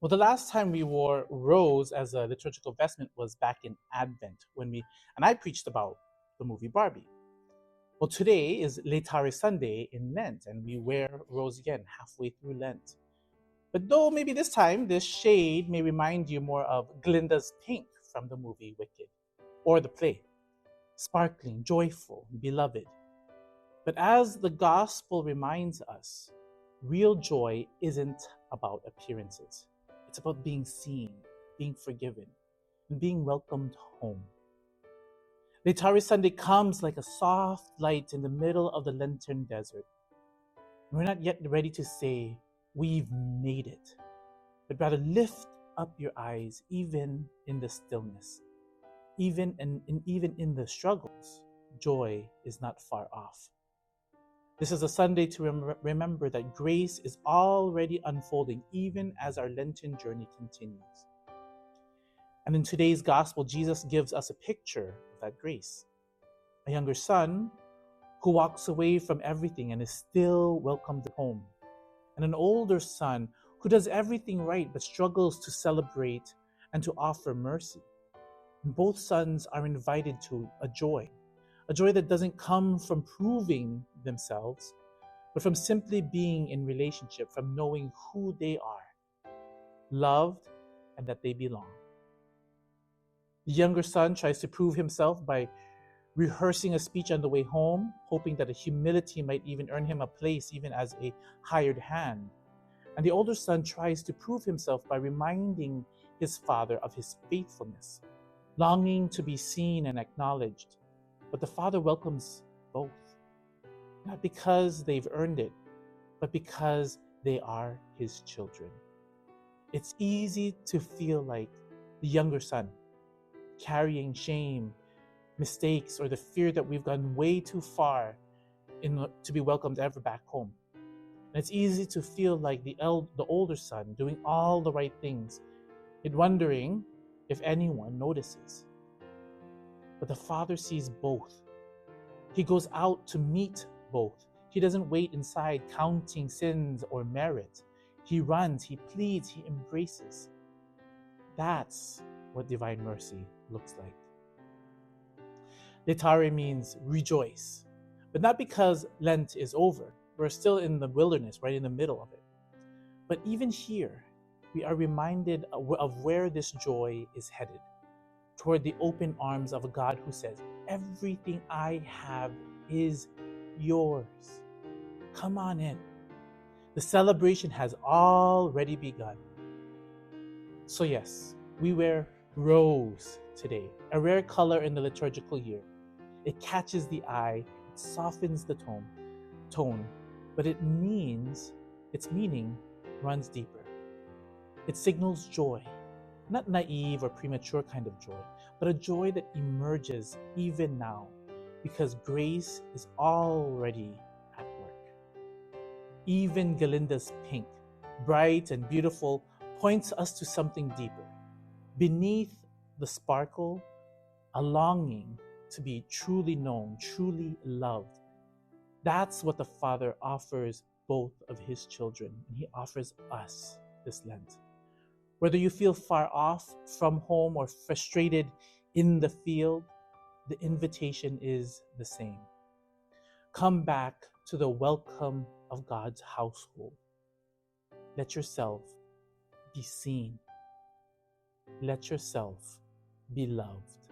Well, the last time we wore rose as a liturgical vestment was back in Advent and I preached about the movie Barbie. Well, today is Laetare Sunday in Lent, and we wear rose again halfway through Lent. But though maybe this time this shade may remind you more of Glinda's pink from the movie Wicked or the play, sparkling, joyful, beloved. But as the gospel reminds us, real joy isn't about appearances. It's about being seen, being forgiven, and being welcomed home. Laetare Sunday comes like a soft light in the middle of the Lenten desert. We're not yet ready to say, we've made it, but rather lift up your eyes even in the stillness. Even in the struggles, joy is not far off. This is a Sunday to remember that grace is already unfolding even as our Lenten journey continues. And in today's gospel, Jesus gives us a picture of that grace. A younger son who walks away from everything and is still welcomed home. And an older son who does everything right but struggles to celebrate and to offer mercy. And both sons are invited to a joy that doesn't come from proving themselves, but from simply being in relationship, from knowing who they are, loved, and that they belong. The younger son tries to prove himself by rehearsing a speech on the way home, hoping that a humility might even earn him a place even as a hired hand. And the older son tries to prove himself by reminding his father of his faithfulness, longing to be seen and acknowledged. But the father welcomes both, not because they've earned it, but because they are his children. It's easy to feel like the younger son, carrying shame, mistakes, or the fear that we've gone way too far to be welcomed ever back home. And it's easy to feel like the older son doing all the right things and wondering if anyone notices. But the father sees both. He goes out to meet both. He doesn't wait inside counting sins or merit. He runs, he pleads, he embraces. That's what divine mercy looks like. Laetare means rejoice, but not because Lent is over. We're still in the wilderness, right in the middle of it. But even here, we are reminded of where this joy is headed, toward the open arms of a God who says, everything I have is yours. Come on in. The celebration has already begun. So yes, we wear rose today, a rare color in the liturgical year. It catches the eye, it softens the tone, but its meaning runs deeper. It signals joy, not naive or premature kind of joy, but a joy that emerges even now because grace is already at work. Even Galinda's pink, bright and beautiful, points us to something deeper. Beneath the sparkle, a longing to be truly known, truly loved. That's what the Father offers both of his children, and he offers us this Lent. Whether you feel far off from home or frustrated in the field, the invitation is the same. Come back to the welcome of God's household. Let yourself be seen. Let yourself be loved.